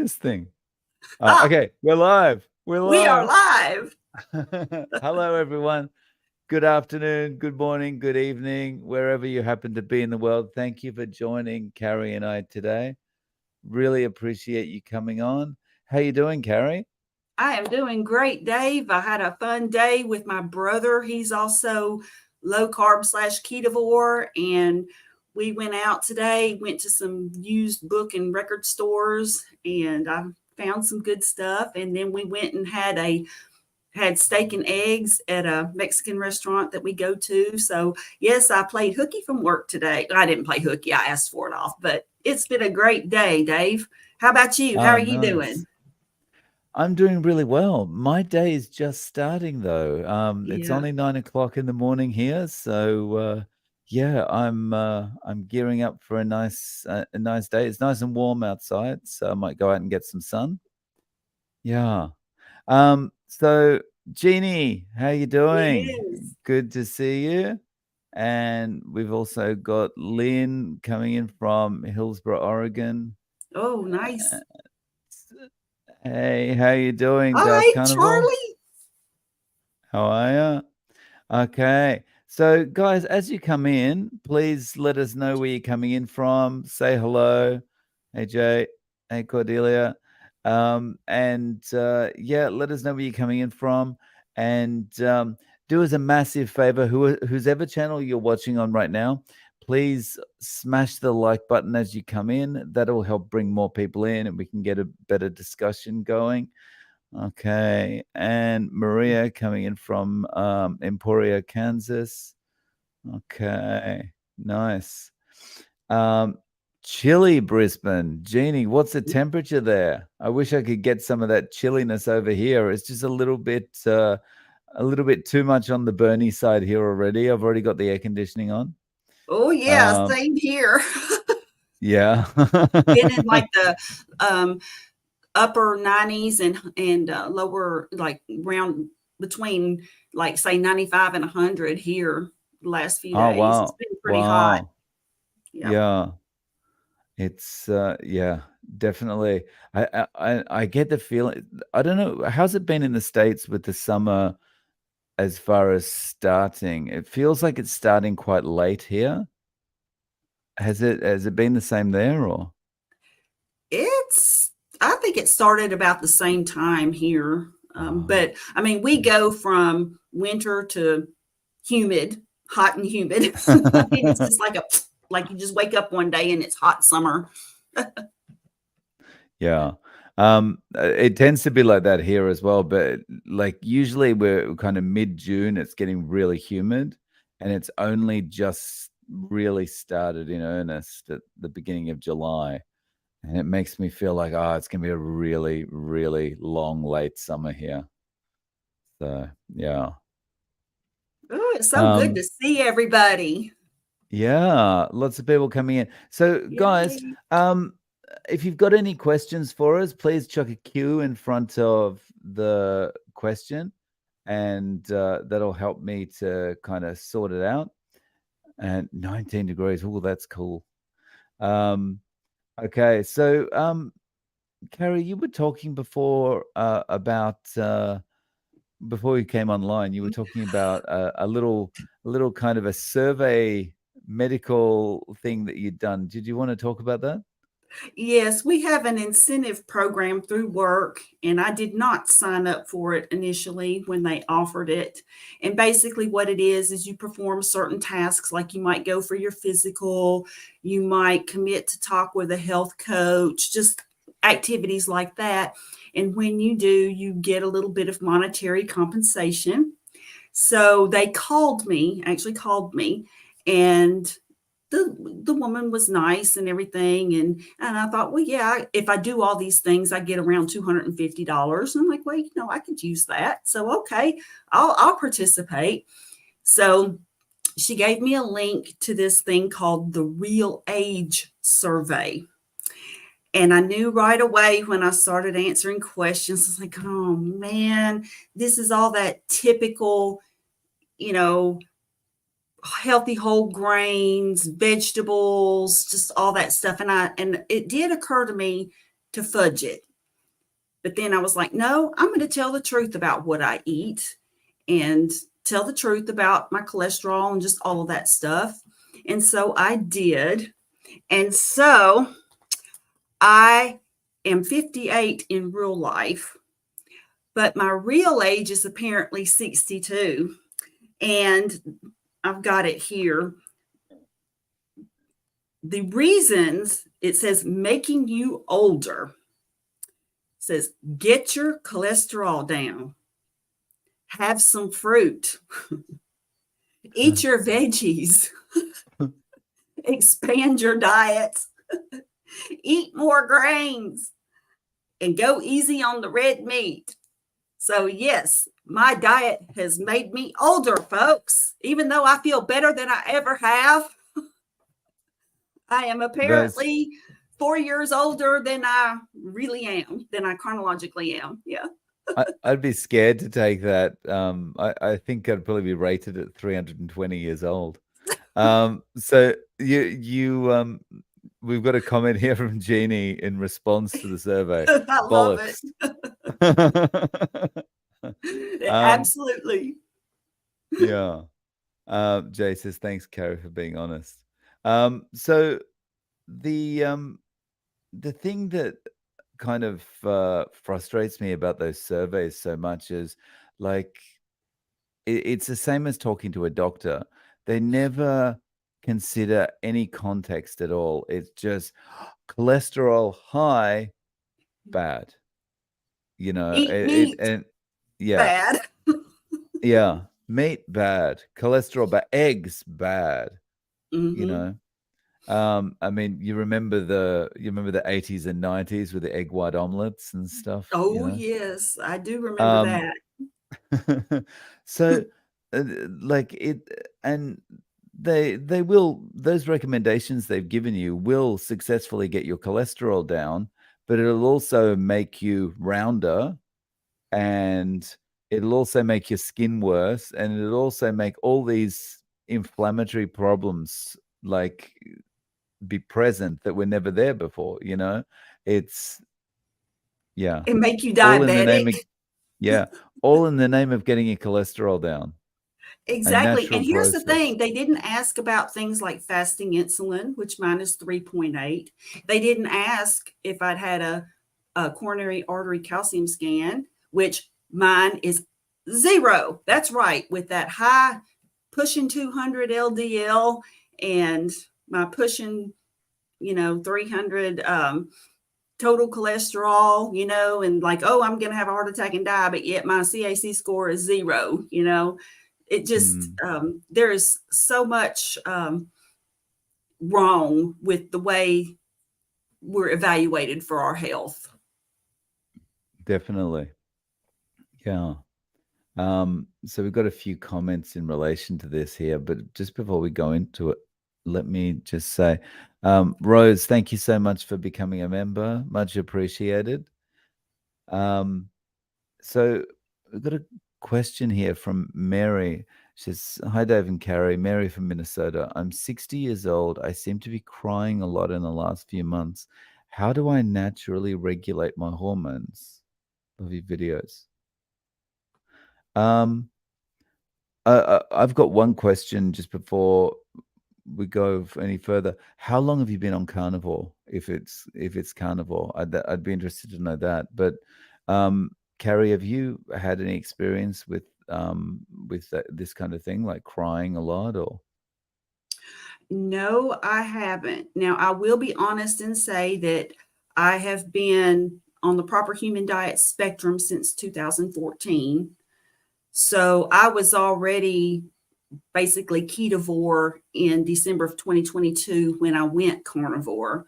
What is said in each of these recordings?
this thing? Ah, Okay, we're live. We're we are live. live. Hello, everyone. Good afternoon, good morning, good evening, wherever you happen to be in the world. Thank you for joining Carrie and I today. Really appreciate you coming on. How you doing, Carrie? I am doing great, Dave. I had a fun day with my brother. He's also low carb slash ketovore. And we went out today, went to some used book and record stores, and I found some good stuff. And then we went and had steak and eggs at a Mexican restaurant that we go to. So yes, I played hooky from work today. I didn't play hooky. I asked for it off, but it's been a great day, Dave. How about you? How Oh, are you nice. doing? I'm doing really well. My day is just starting though. It's Yeah. only 9 o'clock in the morning here, so yeah, I'm gearing up for a nice day. It's nice and warm outside, so I might go out and get some sun. Yeah. So Jeannie, how you doing? Yes. Good to see you. And we've also got Lynn coming in from Hillsboro, Oregon. Oh, Uh, nice. Hey, how you doing, All Dark right, Carnivore? Charlie. How are you? Okay. So, guys, as you come in, please let us know where you're coming in from. Say hello. Hey, Jay. Hey, Cordelia. And yeah, let us know where you're coming in from. And do us a massive favor, whose ever channel you're watching on right now, please smash the like button as you come in. That'll help bring more people in and we can get a better discussion going. Okay, and Maria coming in from Emporia, Kansas. Okay, nice. Um, chilly Brisbane. Jeannie, what's the temperature there? I wish I could get some of that chilliness over here. It's just a little bit too much on the Bernie side here already. I've already got the air conditioning on. Oh, yeah, Um, same here. yeah. Been in like the um, upper 90s and lower, like around between, like, say 95 and 100 here the last few Oh, days. It's wow. been pretty hot. Wow. Yeah. Yeah. It's yeah, definitely. I get the feeling. I don't know, how's it been in the States with the summer as far as starting? It feels like it's starting quite late here. Has it been the same there or? It's I think it started about the same time here. Oh, But I mean, we go from winter to humid, hot and humid. I mean, it's just like you just wake up one day and it's hot summer. yeah. It tends to be like that here as well, but like usually we're kind of mid-June, it's getting really humid, and it's only just really started in earnest at the beginning of July. And it makes me feel like, oh, it's gonna be a really, really long, late summer here. So yeah. Oh, it's so good Um, to see everybody. yeah, lots of people coming in. So guys, Yay. if you've got any questions for us, please chuck a Q in front of the question, and that'll help me to kind of sort it out. And 19 degrees. Oh, that's cool. Um, okay, so Carrie, you were talking before about before you came online. You were talking about a little kind of a survey medical thing that you'd done. Did you want to talk about that? Yes, we have an incentive program through work, and I did not sign up for it initially when they offered it. And basically, what it is you perform certain tasks, like you might go for your physical, you might commit to talk with a health coach, just activities like that. And when you do, you get a little bit of monetary compensation. So they actually called me, and the woman was nice and everything, and I thought, well, yeah, if I do all these things, I get around $250. And I'm like, well, I could use that. So okay, I'll participate. So she gave me a link to this thing called the Real Age Survey. And I knew right away when I started answering questions, I was like, oh man, this is all that typical, you know, healthy whole grains, vegetables, just all that stuff. And it did occur to me to fudge it. But then I was like, no, I'm going to tell the truth about what I eat and tell the truth about my cholesterol and just all of that stuff. And so I did. And so I am 58 in real life, but my real age is apparently 62. And I've got it here. The reasons, it says making you older. It says get your cholesterol down, have some fruit, eat your veggies, expand your diet, eat more grains, and go easy on the red meat. So, yes, my diet has made me older, folks. Even though I feel better than I ever have, I am That's apparently 4 years older than I really am, than I chronologically am. Yeah. I'd be scared to take that. I think I'd probably be rated at 320 years old. So we've got a comment here from Jeannie in response to the survey. I love it. Bollocks. Absolutely. Yeah. Jay says, thanks, Carrie, for being honest. So the thing that kind of frustrates me about those surveys so much is like it's the same as talking to a doctor. They never consider any context at all. It's just cholesterol high, bad. You know, Eat meat, and yeah, bad. yeah, meat bad, cholesterol bad, eggs bad. You Mm-hmm. know, I mean, you remember the 80s and 90s with the egg white omelets and stuff. You Oh, know, yes, I do remember um, that. so like it, and they will, those recommendations they've given you will successfully get your cholesterol down, but it'll also make you rounder, and it'll also make your skin worse, and it'll also make all these inflammatory problems like be present that were never there before. You know, it's yeah, And make you all in the name diabetic. of yeah, all in the name of getting your cholesterol down. A Exactly. natural And here's the process. thing, they didn't ask about things like fasting insulin, which mine is 3.8. They didn't ask if I'd had a coronary artery calcium scan, which mine is 0. That's right, with that high pushing 200 LDL and my pushing, 300 total cholesterol, and like, oh, I'm going to have a heart attack and die, but yet my CAC score is 0. It just, Mm, there is so much wrong with the way we're evaluated for our health. definitely. Yeah. So we've got a few comments in relation to this here, but just before we go into it, let me just say, Rose, thank you so much for becoming a member. Much appreciated. Um, so we've got a question here from Mary. She says, hi, Dave and Carrie. Mary from Minnesota. I'm 60 years old. I seem to be crying a lot in the last few months. How do I naturally regulate my hormones? Love your videos. Um, I've got one question just before we go any further. How long have you been on Carnivore? If it's Carnivore, I'd be interested to know that. But Carrie, have you had any experience with this kind of thing, like crying a lot, or? No, I haven't. Now, I will be honest and say that I have been on the proper human diet spectrum since 2014. So I was already basically ketovore in December of 2022 when I went carnivore.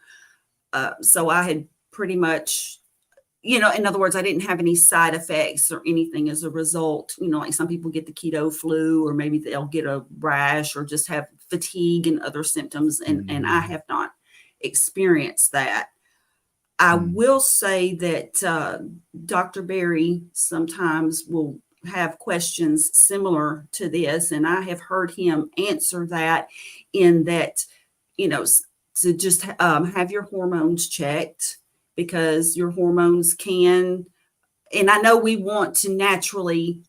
So I had pretty much, in other words, I didn't have any side effects or anything as a result. Like some people get the keto flu, or maybe they'll get a rash or just have fatigue and other symptoms. And I have not experienced that. I Mm, will say that Dr. Berry sometimes will have questions similar to this, and I have heard him answer that in that, to just have your hormones checked, because your hormones can And I know we want to naturally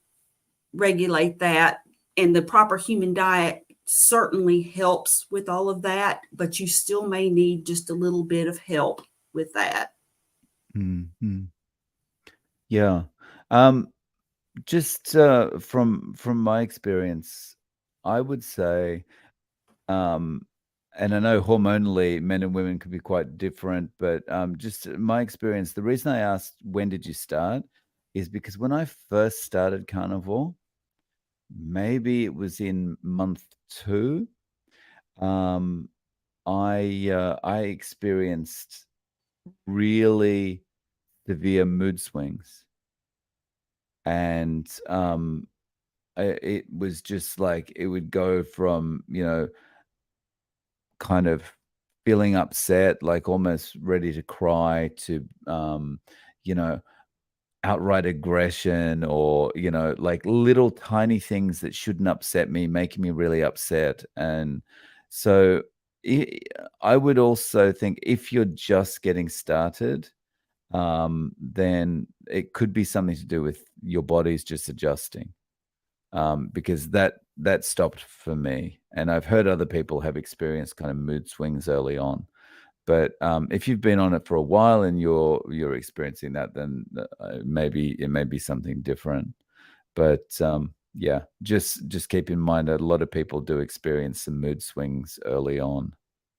regulate that, and the proper human diet certainly helps with all of that, but you still may need just a little bit of help with that. Mm-hmm. Yeah. Just from my experience, I would say, um, and I know hormonally men and women could be quite different, but just my experience, the reason I asked when did you start is because when I first started carnivore, maybe it was in month 2, um, I experienced really severe mood swings, and it was just like it would go from, kind of feeling upset, like almost ready to cry, to, you know, outright aggression, or, like little tiny things that shouldn't upset me, making me really upset. And so I I would also think if you're just getting started, then it could be something to do with your body's just adjusting, because that stopped for me, and I've heard other people have experienced kind of mood swings early on. But if you've been on it for a while and you're experiencing that, then maybe it may be something different. But yeah, just keep in mind that a lot of people do experience some mood swings early on,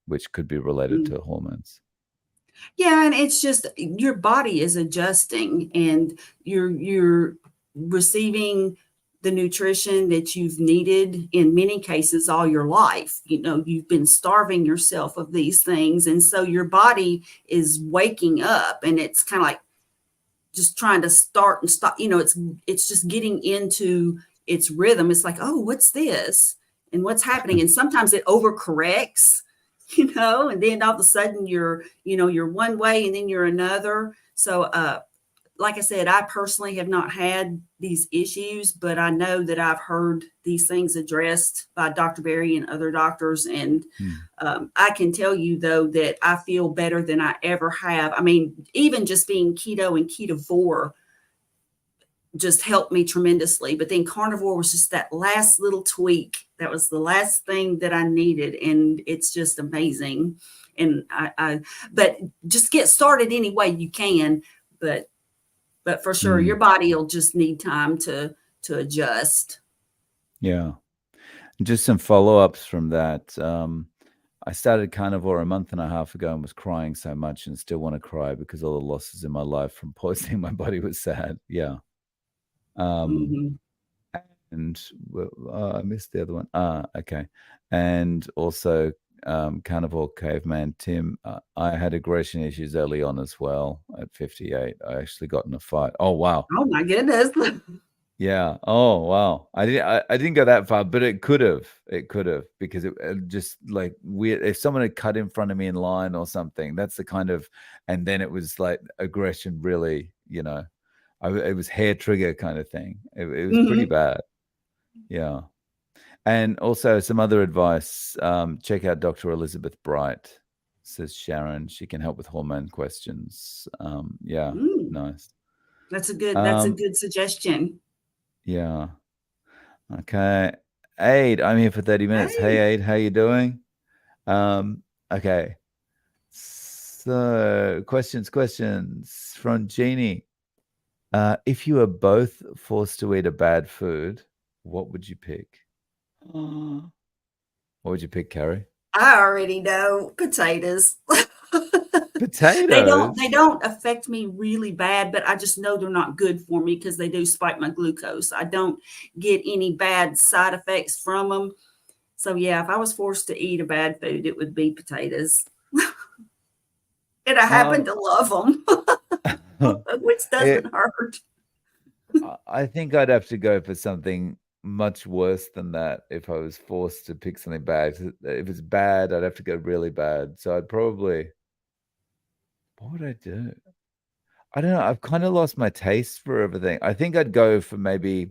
which could be related Mm. to hormones. Yeah, and it's just your body is adjusting, and you're receiving the nutrition that you've needed in many cases all your life. You know, you've been starving yourself of these things, and so your body is waking up, and it's kind of like just trying to start and stop. You know, it's just getting into its rhythm. It's like, oh, what's this? And what's happening? And sometimes it overcorrects, and then all of a sudden you're one way and then you're another. So like I said, I personally have not had these issues, but I know that I've heard these things addressed by Dr. Berry and other doctors. And Hmm. I can tell you, though, that I feel better than I ever have. I mean, even just being keto and ketovore just helped me tremendously. But then carnivore was just that last little tweak. That was the last thing that I needed. And it's just amazing. And but just get started any way you can. But for sure, your Mm. body will just need time to adjust. Yeah. Just some follow-ups from that. I started carnivore a month and a half ago and was crying so much and still want to cry because all the losses in my life from poisoning my body was sad. Yeah. Um, Mhm. and I missed the other one. Okay. And also, carnivore caveman Tim. I had aggression issues early on as well. At 58, I actually got in a fight. Oh wow. Oh my goodness. Yeah. Oh, wow. I didn't go that far, but it could have. It could have, because it just like weird. If someone had cut in front of me in line or something, that's the kind of, and then it was like aggression really, it was hair trigger kind of thing. It was pretty Mhm. bad. Yeah. And also some other advice, check out Dr. Elizabeth Bright, says Sharon. She can help with hormone questions. Yeah, Mm, nice. that's a Um, good suggestion. yeah. Okay. Aid, I'm here for 30 minutes. Hey Hey, Aid, how you doing? Okay. So questions from Jeannie. If you were both forced to eat a bad food, what would you pick? What would you pick, Carrie? I already know potatoes. They Potatoes. don't affect me really bad, but I just know they're not good for me because they do spike my glucose. I don't get any bad side effects from them. So yeah, if I was forced to eat a bad food, it would be potatoes. And I happen Um, to love them, which it, doesn't hurt. I think I'd have to go for something much worse than that if I was forced to pick something bad. If it's bad, I'd have to go really bad. So I'd probably, what would I do? I don't know. I've kind of lost my taste for everything. I think I'd go for maybe,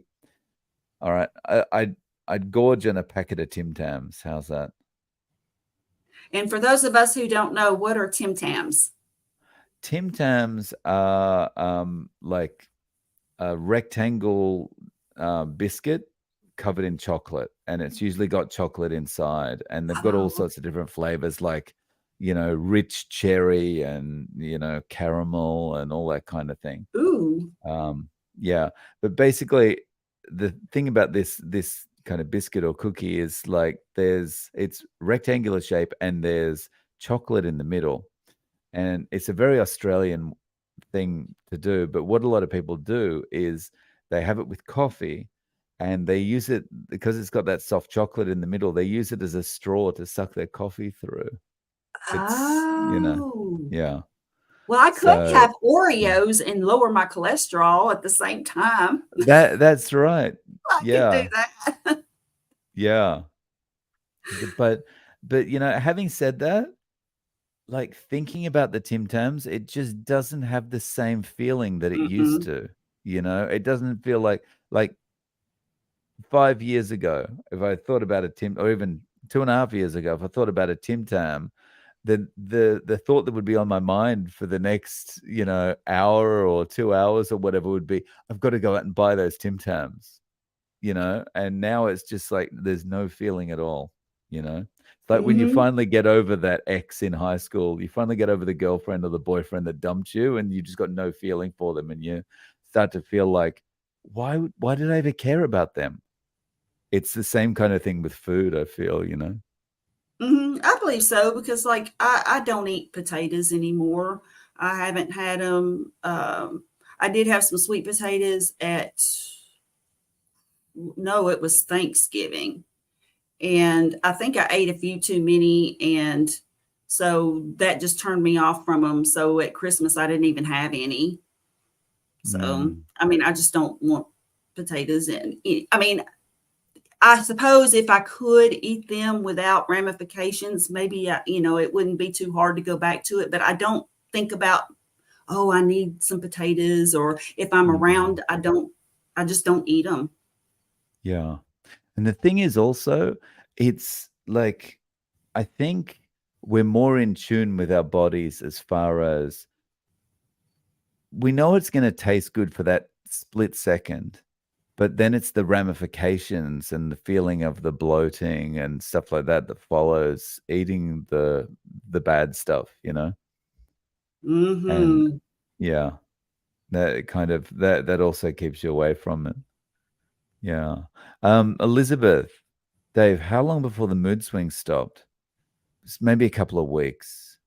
all right, I'd gorge on a packet of Tim Tams. How's that? And for those of us who don't know, what are Tim Tams? Tim Tams are like a rectangle biscuit covered in chocolate, and it's usually got chocolate inside, and they've got all Oh, sorts of different flavors, like rich cherry and caramel and all that kind of thing. ooh. Yeah, but basically, the thing about this kind of biscuit or cookie is like it's rectangular shape and there's chocolate in the middle, and it's a very Australian thing to do. But what a lot of people do is they have it with coffee, and they use it because it's got that soft chocolate in the middle. They use it as a straw to suck their coffee through. It's Oh. yeah. Well, I could So have Oreos and lower my cholesterol at the same time. that's right. I could do Yeah, that. yeah. But having said that, like thinking about the Tim Tams, it just doesn't have the same feeling that it used Mm-mm. to. It doesn't feel like 5 years ago, if I thought about a Tim, or even 2.5 years ago, if I thought about a Tim Tam, the thought that would be on my mind for the next hour or 2 hours or whatever would be, I've got to go out and buy those Tim Tams. And now it's just like there's no feeling at all. It's like when you Mhm. finally get over that ex in high school, you finally get over the girlfriend or the boyfriend that dumped you, and you just got no feeling for them, and you start to feel like, why did I ever care about them? It's the same kind of thing with food, I feel. Mhm. I believe so because, like, I don't eat potatoes anymore. I haven't had them. I did have some sweet potatoes at no, it was Thanksgiving, and I think I ate a few too many, and so that just turned me off from them. So at Christmas, I didn't even have any. So, Mm, I mean, I just don't want potatoes in. I mean, I suppose if I could eat them without ramifications, maybe it wouldn't be too hard to go back to it. But I don't think about, oh, I need some potatoes, or if I'm mm, around, I just don't eat them. yeah. And the thing is also, it's like I think we're more in tune with our bodies as far as we know it's going to taste good for that split second, but then it's the ramifications and the feeling of the bloating and stuff like that that follows eating the bad stuff. And Hmm. yeah, that kind of that also keeps you away from it. Yeah. Elizabeth, Dave, how long before the mood swings stopped? Maybe a couple of weeks.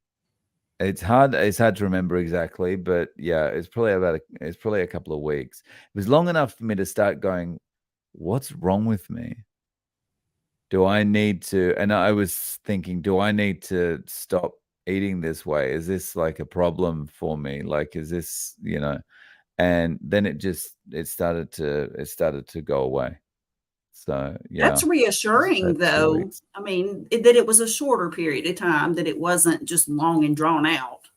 It's hard to remember exactly, but yeah, it's probably a couple of weeks. It was long enough for me to start going, what's wrong with me? Do I need to, and I was thinking, do I need to stop eating this way? Is this like a problem for me? Like, is this? And then it started to go away. So yeah, That's it was reassuring, about two though. weeks. I mean, that it was a shorter period of time, that it wasn't just long and drawn out.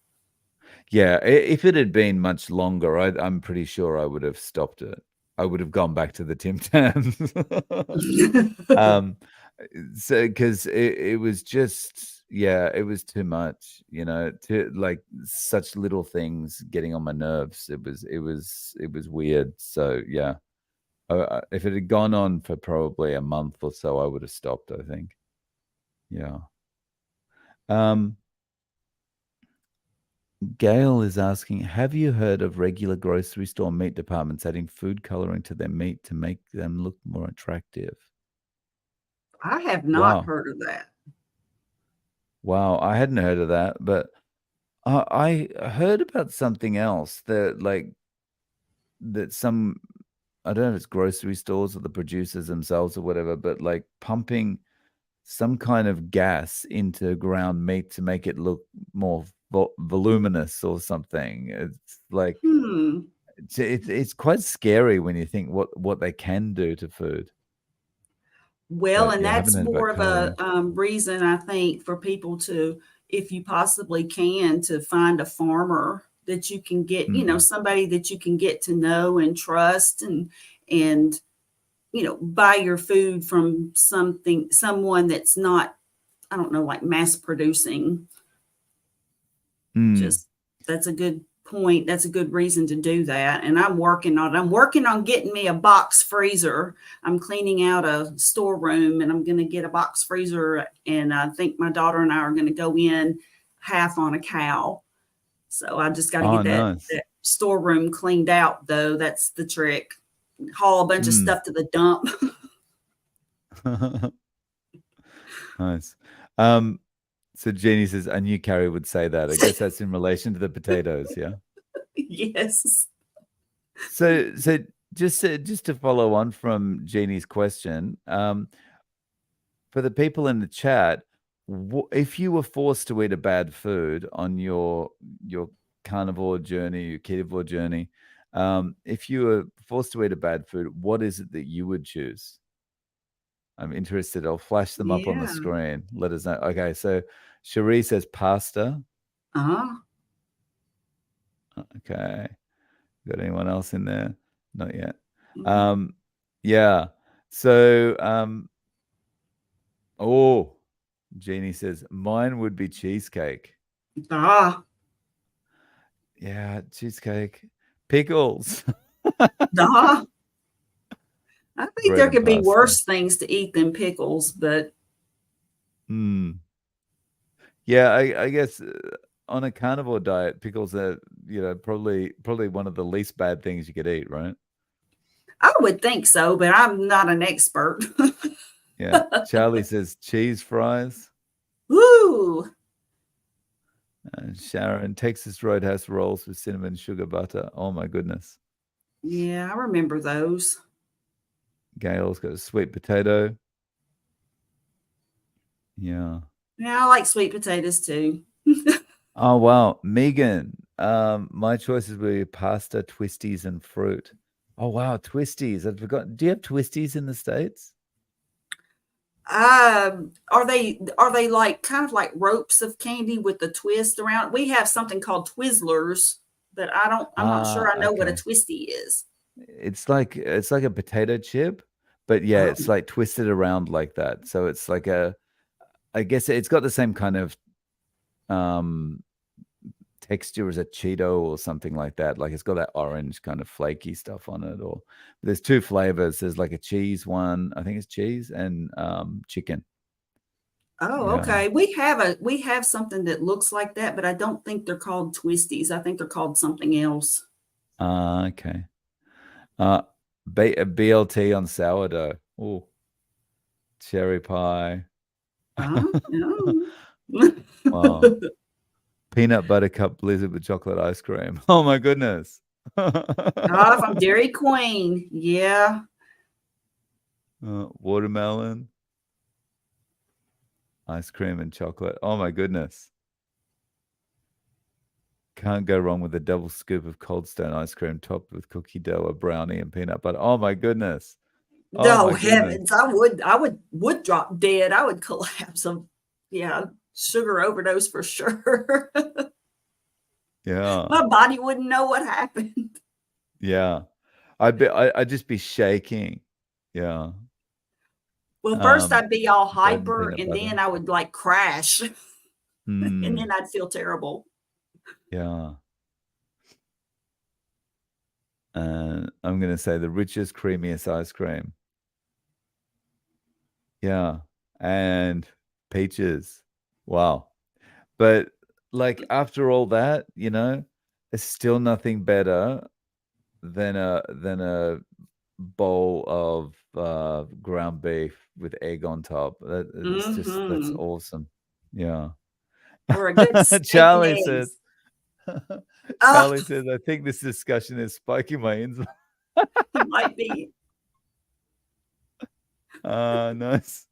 Yeah, if it had been much longer, I'm pretty sure I would have stopped it. I would have gone back to the Tim Tams. um, so because it was just, yeah, it was too much, to like such little things getting on my nerves. It was weird. So yeah, if it had gone on for probably a month or so, I would have stopped, I think. Yeah. Um, Gail is asking, have you heard of regular grocery store meat departments adding food coloring to their meat to make them look more attractive? I have not Wow. heard of that. Wow. I hadn't heard of that, but I heard about something else that I don't know if it's grocery stores or the producers themselves or whatever, but like pumping some kind of gas into ground meat to make it look more voluminous or something. It's like Hmm. it's quite scary when you think what they can do to food. Well, But and yeah, I haven't that's heard more about of a coloring. reason, I think, for people to, if you possibly can, to find a farmer that you can get, Mm, somebody that you can get to know and trust, and buy your food from someone that's not, I don't know, like mass producing. mm, Just, that's a good point, that's a good reason to do that. And I'm working on it. I'm working on getting me a box freezer. I'm cleaning out a storeroom and I'm going to get a box freezer. And I think my daughter and I are going to go in half on a cow. So I just got to Oh, get nice. that storeroom cleaned out, though. That's the trick. Haul a bunch of Mm. stuff to the dump. Nice. So Jeannie says, I knew Carrie would say that. I guess that's in relation to the potatoes, yeah? Yes. So just to follow on from Jeannie's question, for the people in the chat, if you were forced to eat a bad food on your carnivore journey, your carnivore journey, if you were forced to eat a bad food, what is it that you would choose? I'm interested. I'll flash them up on the Yeah. screen. Let us know. Okay, so Cherie says pasta. Uh-huh. Okay. Got anyone else in there? Not yet. Mm-hmm. Yeah. So oh, Jeannie says mine would be cheesecake. Ah, Yeah, cheesecake. Pickles. ah. I think Bread there and could be pasta. worse things to eat than pickles, but Hmm. Yeah, I guess on a carnivore diet, pickles are, probably one of the least bad things you could eat, right? I would think so, but I'm not an expert. Yeah. Charlie says cheese fries. Woo! And Sharon, Texas Roadhouse rolls with cinnamon sugar butter. Oh my goodness. Yeah, I remember those. Gail's got a sweet potato. Yeah. Yeah, I like sweet potatoes too. Oh wow. Megan, my choices were pasta, twisties, and fruit. Oh wow, twisties. I'd forgotten. Do you have twisties in the States? Are they like kind of like ropes of candy with the twist around? We have something called Twizzlers, but I'm not sure I know what a Okay. twisty is. It's like a potato chip, but yeah, Oh, it's like twisted around like that. So it's like I guess it's got the same kind of um texture as a Cheeto or something like that. Like it's got that orange kind of flaky stuff on it. Or there's two flavors. There's like a cheese one, I think it's cheese, and chicken. oh, Yeah. okay. We have something that looks like that, but I don't think they're called twisties. I think they're called something else. Okay. Uh, BLT on sourdough. Oh, cherry pie. Oh. Wow. Peanut butter cup blizzard with chocolate ice cream. Oh my goodness. From Dairy Queen. Yeah. Watermelon, ice cream, and chocolate. Oh my goodness. Can't go wrong with a double scoop of Cold Stone ice cream topped with cookie dough, a brownie, and peanut butter. Oh my goodness. Oh No my goodness. heavens. I would drop dead. I would collapse. Yeah, sugar overdose for sure. Yeah. My body wouldn't know what happened. Yeah. I'd just be shaking. Yeah. Well, first I'd be all Bread and hyper peanut and butter. then I would like crash and Hmm. then I'd feel terrible. Yeah. And I'm gonna say the richest, creamiest ice cream. Yeah. And peaches. Wow. But like after all that, there's still nothing better than a bowl of ground beef with egg on top. That's Hmm. awesome. Yeah. Or a good steak and Charlie said, eggs. Ah, Charlie says, I think this discussion is spiking my insulin. it might be. Nice.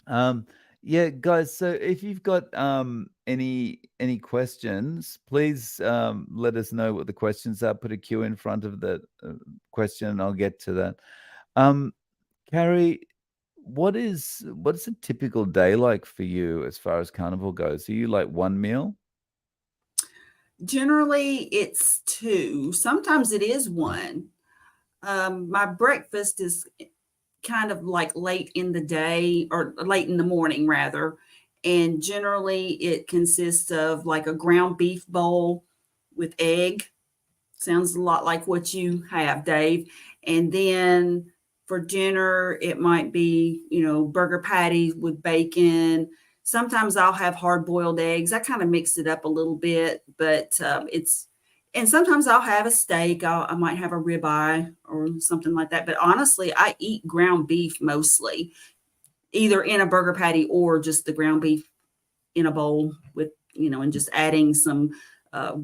Um, yeah, guys. So if you've got any questions, please let us know what the questions are. Put a Q in front of the question, and I'll get to that. Um, Carrie, what is a typical day like for you as far as carnival goes? Are you like one meal? Generally, it's two. Sometimes it is one. My breakfast is kind of like late in the day or late in the morning rather. And generally it consists of like a ground beef bowl with egg. Sounds a lot like what you have, Dave. And then for dinner, it might be, burger patties with bacon. Sometimes I'll have hard boiled eggs. I kind of mix it up a little bit, but and sometimes I'll have a steak. I might have a ribeye or something like that. But honestly, I eat ground beef mostly, either in a burger patty or just the ground beef in a bowl with, and just adding some uh,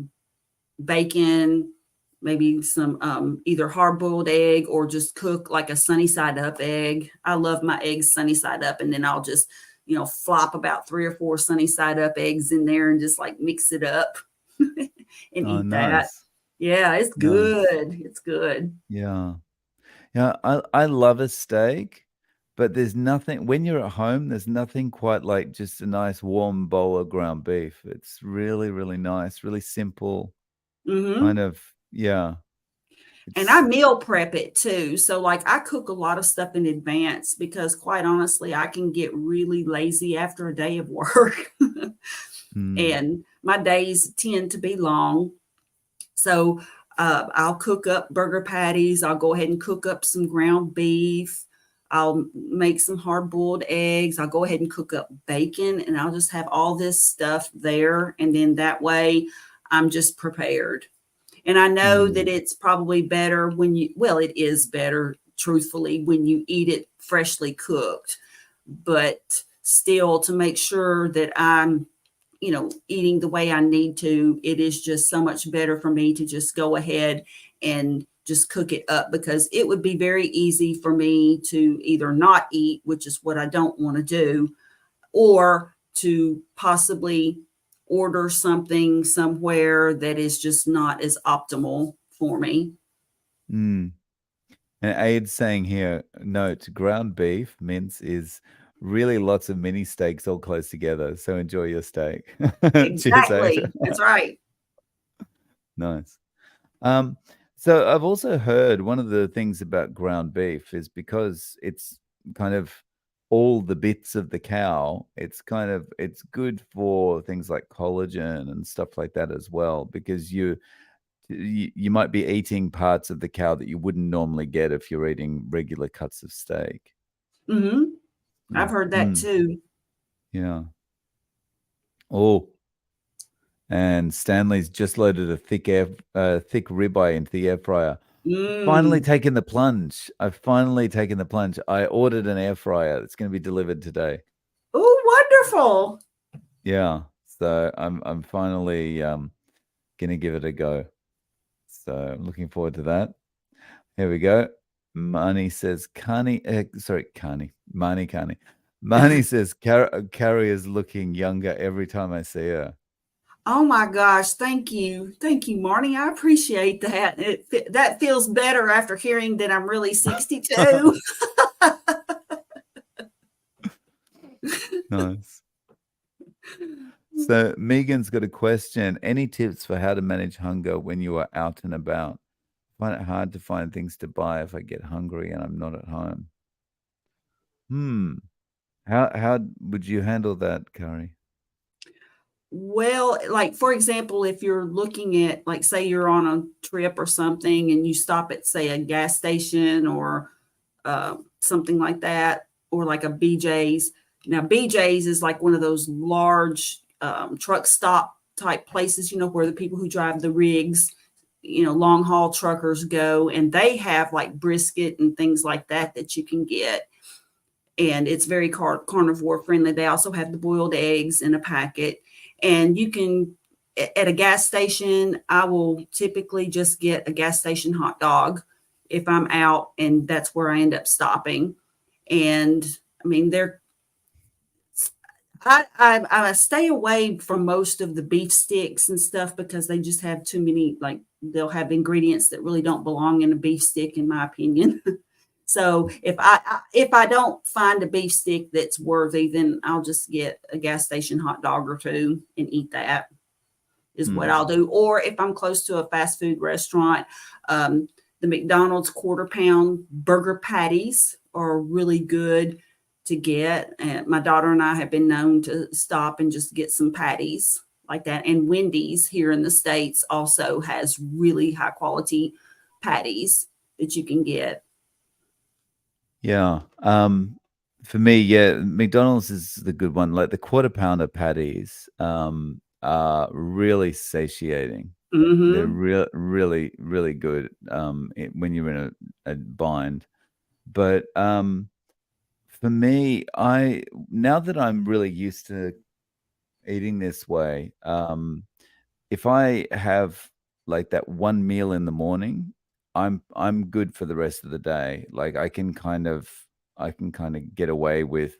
bacon, maybe some either hard boiled egg or just cook like a sunny side up egg. I love my eggs sunny side up, and then I'll just, flop about 3 or 4 sunny side up eggs in there and just like mix it up and Oh, eat that. nice. Yeah, it's Nice. good. It's good. Yeah. Yeah, I love a steak, but there's nothing when you're at home, there's nothing quite like just a nice warm bowl of ground beef. It's really, really nice, really simple, kind Hmm. of yeah. And I It's meal prep it too. So, like, I cook a lot of stuff in advance because, quite honestly, I can get really lazy after a day of work. mm, And my days tend to be long. So, I'll cook up burger patties. I'll go ahead and cook up some ground beef. I'll make some hard boiled eggs. I'll go ahead and cook up bacon, and I'll just have all this stuff there. And then that way I'm just prepared. And I know that mm, it's probably better well, it is better, truthfully, when you eat it freshly cooked. But still, to make sure that I'm, eating the way I need to, it is just so much better for me to just go ahead and just cook it up, because it would be very easy for me to either not eat, which is what I don't want to do, or to possibly order something somewhere that is just not as optimal for me. mm. And Aid's saying here, note, ground beef mince is really lots of mini steaks all close together. So enjoy your steak. Cheers, Aid. Exactly. That's right. Nice. Um, so I've also heard one of the things about ground beef is because it's kind of all the bits of the cow, it's good for things like collagen and stuff like that as well, because you might be eating parts of the cow that you wouldn't normally get if you're eating regular cuts of steak. Hmm. I've Mm, heard that mm, too. yeah. Oh, and Stanley's just loaded a thick ribeye into the air fryer. Finally Mm. taken the plunge. I've finally taken the plunge. I ordered an air fryer that's going to be delivered today. Oh, wonderful. Yeah. So I'm finally gonna give it a go. So I'm looking forward to that. Here we go. Marnie says Carney. Marnie Carney. Marnie says Carrie is looking younger every time I see her. Oh my gosh, thank you. Thank you, Marnie. I appreciate that. That feels better after hearing that I'm really 62. Nice. So Megan's got a question. Any tips for how to manage hunger when you are out and about? I find it hard to find things to buy if I get hungry and I'm not at home. Hmm. How would you handle that, Carrie? Well, like, for example, if you're looking at, like, say you're on a trip or something and you stop at, say, a gas station or something like that, or like a BJ's. Now, BJ's is like one of those large truck stop type places, where the people who drive the rigs, long haul truckers go, and they have like brisket and things like that you can get. And it's very carnivore friendly. They also have the boiled eggs in a packet. And you can, at a gas station, I will typically just get a gas station hot dog if I'm out, and that's where I end up stopping. And I mean, I stay away from most of the beef sticks and stuff because they just have too many, like, they'll have ingredients that really don't belong in a beef stick, in my opinion. So if I don't find a beef stick that's worthy, then I'll just get a gas station hot dog or two and eat that, is what Hmm. I'll do. Or if I'm close to a fast food restaurant, the McDonald's quarter pound burger patties are really good. to get. And my daughter and I have been known to stop and just get some patties like that. And Wendy's here in the States also has really high quality patties that you can get. Yeah. For me, yeah, McDonald's is the good one. Like the quarter pounder patties, are really satiating. They're Hmm. really, really good. When you're in a bind. But for me, I now that I'm really used to eating this way, if I have like that one meal in the morning, I'm good for the rest of the day. Like I can kind of get away with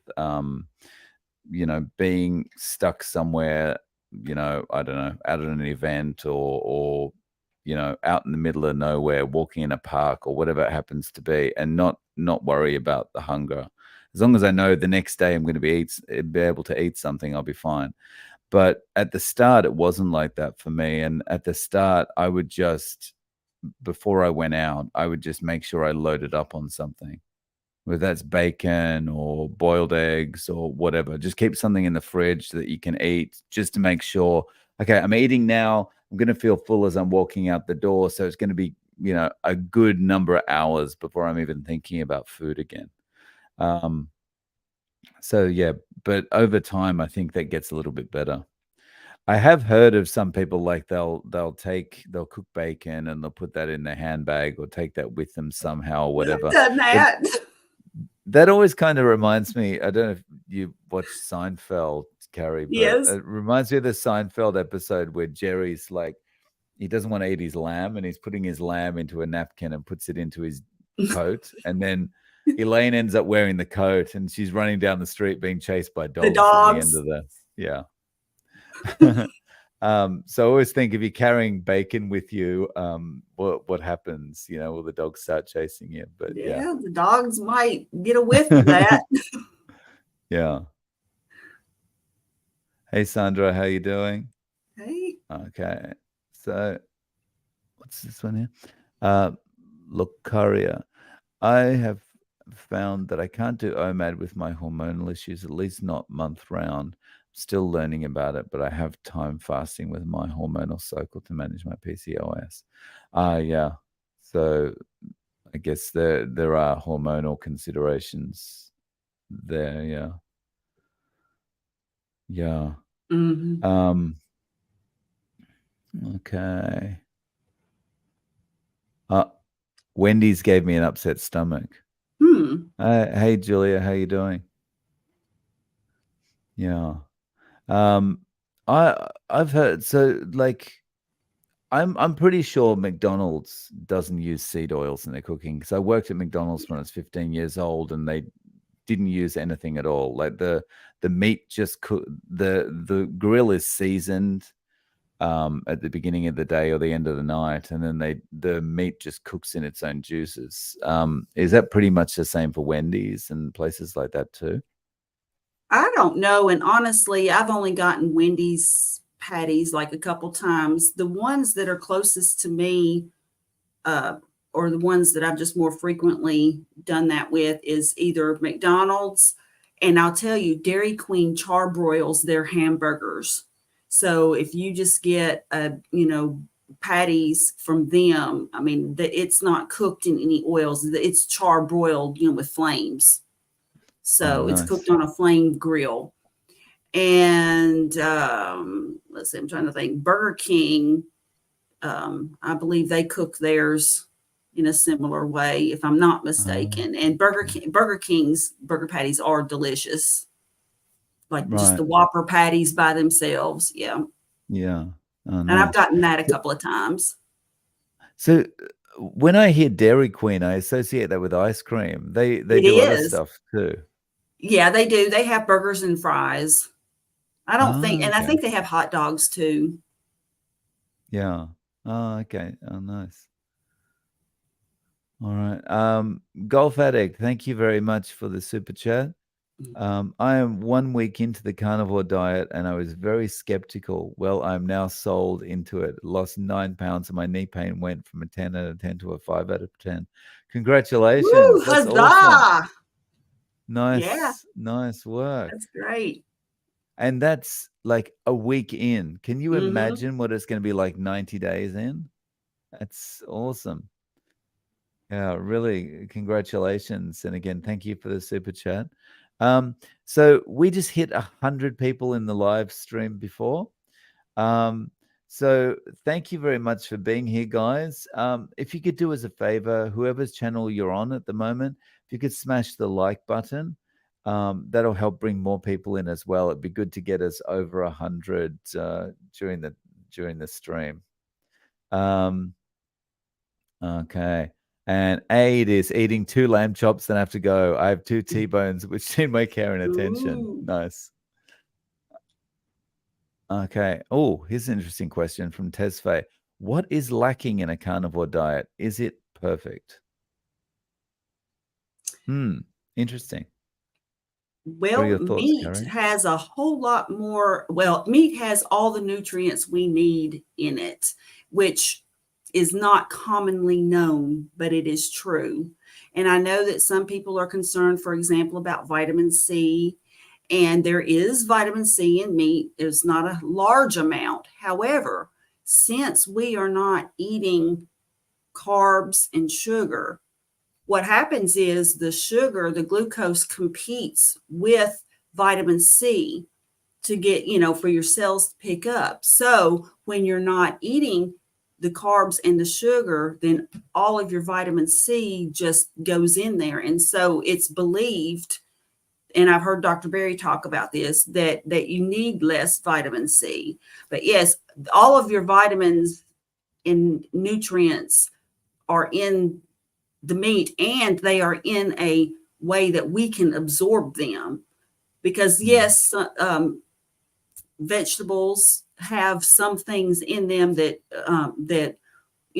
being stuck somewhere, I don't know, out at an event or out in the middle of nowhere, walking in a park or whatever it happens to be, and not worry about the hunger. As long as I know the next day I'm going to be able to eat something, I'll be fine. But at the start, it wasn't like that for me. And at the start, I would just, before I went out, I would just make sure I loaded up on something, whether that's bacon or boiled eggs or whatever. Just keep something in the fridge that you can eat just to make sure, okay, I'm eating now. I'm going to feel full as I'm walking out the door. So it's going to be, a good number of hours before I'm even thinking about food again. Um, so yeah, but over time, I think that gets a little bit better. I have heard of some people like they'll cook bacon and they'll put that in their handbag or take that with them somehow or I've whatever. done But that. that always kind of reminds me. I don't know if you watch Seinfeld, Carrie, but Yes. it reminds me of the Seinfeld episode where Jerry's like he doesn't want to eat his lamb and he's putting his lamb into a napkin and puts it into his coat, and then Elaine ends up wearing the coat and she's running down the street being chased by The dogs at the end dogs. of the yeah. So I always think if you're carrying bacon with you, what happens? Will the dogs start chasing you? But yeah, Yeah, the dogs might get a whiff of that. yeah. Hey Sandra, how you doing? Hey. Okay, so what's this one here? Uh, Lucaria. I have found that I can't do OMAD with my hormonal issues, at least not month round. Still learning about it, but I have time fasting with my hormonal cycle to manage my PCOS. Yeah. So I guess there are hormonal considerations there. Yeah. Yeah. Hmm. Um, okay. Uh, Wendy's gave me an upset stomach. Hmm. Hey Julia, how you doing? Yeah. Um, I've heard so like I'm pretty sure McDonald's doesn't use seed oils in their cooking because I worked at McDonald's when I was 15 years old and they didn't use anything at all. Like the meat just the grill is seasoned at the beginning of the day or the end of the night, and then the meat just cooks in its own juices. Is that pretty much the same for Wendy's and places like that too? I don't know. And honestly, I've only gotten Wendy's patties like a couple times. The ones that are closest to me, uh, or the ones that I've just more frequently done that with, is either McDonald's, and I'll tell you, Dairy Queen charbroils their hamburgers. So if you just get patties from them, I mean, it's not cooked in any oils. It's charbroiled, with flames. Oh, So it's cooked nice. on a flame grill. And let's see, I'm trying to think. Burger King, I believe they cook theirs in a similar way, if I'm not mistaken. And Okay. Burger King's burger patties are delicious, like just Right. the Whopper patties by themselves. Yeah, Yeah. Oh, and I've nice. gotten that a couple of times. So when I hear Dairy Queen, I associate that with ice cream. They It do other is. stuff too. Yeah, they do. They have burgers and fries. I don't think, Oh, and I okay. think they have hot dogs too. Yeah. Oh, okay. Oh, nice. All right. Golf Addict, thank you very much for the super chat. I am 1 week into the carnivore diet and I was very skeptical. Well, I'm now sold into it. Lost 9 pounds and my knee pain went from a 10 out of 10 to a 5 out of 10. Woo, Congratulations. That's awesome. huzzah! Yeah, Nice work. that's great. And that's like a week in. Can you Mhm. imagine what it's gonna be like 90 days in? That's awesome. Yeah, really, congratulations, and again, thank you for the super chat. So we just hit 100 people in the live stream before. Um, so thank you very much for being here, guys. If you could do us a favor, whoever's channel you're on at the moment, if you could smash the like button, that'll help bring more people in as well. It'd be good to get us over 100 during the stream. Okay. And Aid is eating 2 lamb chops, then I have to go. I have 2 T-bones, which need my care and attention. Ooh. Nice. Okay. Oh, here's an interesting question from Tesfaye. What is lacking in a carnivore diet? Is it perfect? Interesting. What are Well, your thoughts, meat Carrie? has a whole lot more. Well, meat has all the nutrients we need in it, which is not commonly known, but it is true. And I know that some people are concerned, for example, about vitamin C, and there is vitamin C in meat. There's not a large amount. However, since we are not eating carbs and sugar, what happens is the sugar, the glucose competes with vitamin C to get, for your cells to pick up. So when you're not eating the carbs and the sugar, then all of your vitamin C just goes in there. And so it's believed, and I've heard Dr. Berry talk about this, that you need less vitamin C. But yes, all of your vitamins and nutrients are in the meat, and they are in a way that we can absorb them. Because yes, vegetables have some things in them that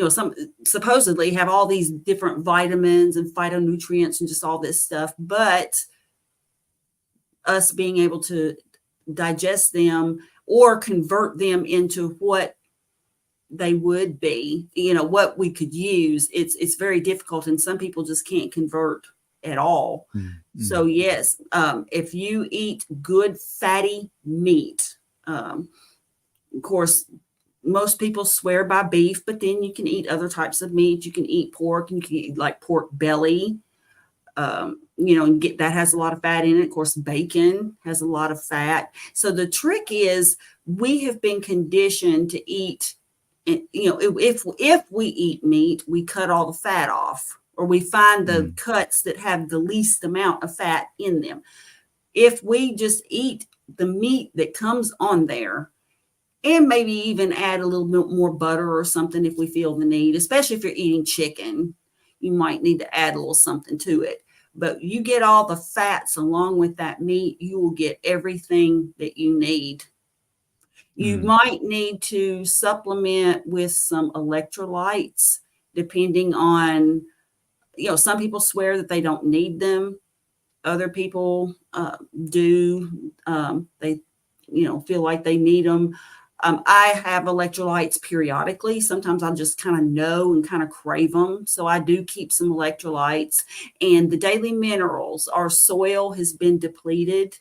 some supposedly have all these different vitamins and phytonutrients and just all this stuff, but us being able to digest them or convert them into what they would be, what we could use, it's very difficult, and some people just can't convert at all. So yes, if you eat good fatty meat, of course, most people swear by beef, but then you can eat other types of meat. You can eat pork, and you can eat like pork belly, and get that has a lot of fat in it. Of course, bacon has a lot of fat. So the trick is we have been conditioned to eat. If we eat meat, we cut all the fat off, or we find the cuts that have the least amount of fat in them. If we just eat the meat that comes on there, and maybe even add a little bit more butter or something if we feel the need, especially if you're eating chicken, you might need to add a little something to it. But you get all the fats along with that meat, you will get everything that you need. You might need to supplement with some electrolytes, depending on, some people swear that they don't need them. Other people do. They, feel like they need them. I have electrolytes periodically. Sometimes I'll just kind of know and kind of crave them. So I do keep some electrolytes. And the daily minerals, our soil has been depleted.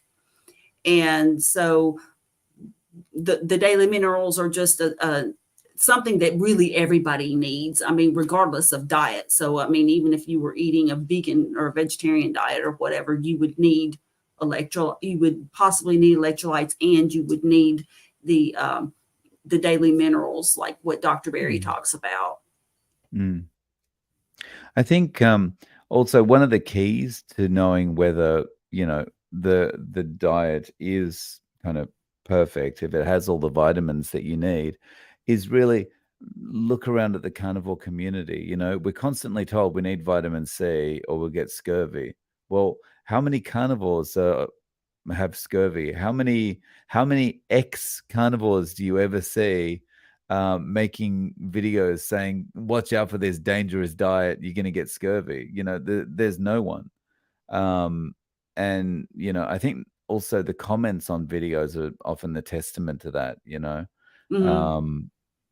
And so the daily minerals are just something that really everybody needs. I mean, regardless of diet. So, I mean, even if you were eating a vegan or a vegetarian diet or whatever, you would need you would possibly need electrolytes, and you would need the daily minerals, like what Dr. Berry talks about. I think also one of the keys to knowing whether the diet is kind of perfect, if it has all the vitamins that you need, is really look around at the carnivore community. We're constantly told we need vitamin C or we'll get scurvy. Well, how many carnivores have scurvy? How many ex carnivores do you ever see making videos saying, "Watch out for this dangerous diet. You're going to get scurvy." There's no one. And I think also the comments on videos are often the testament to that. Mhm.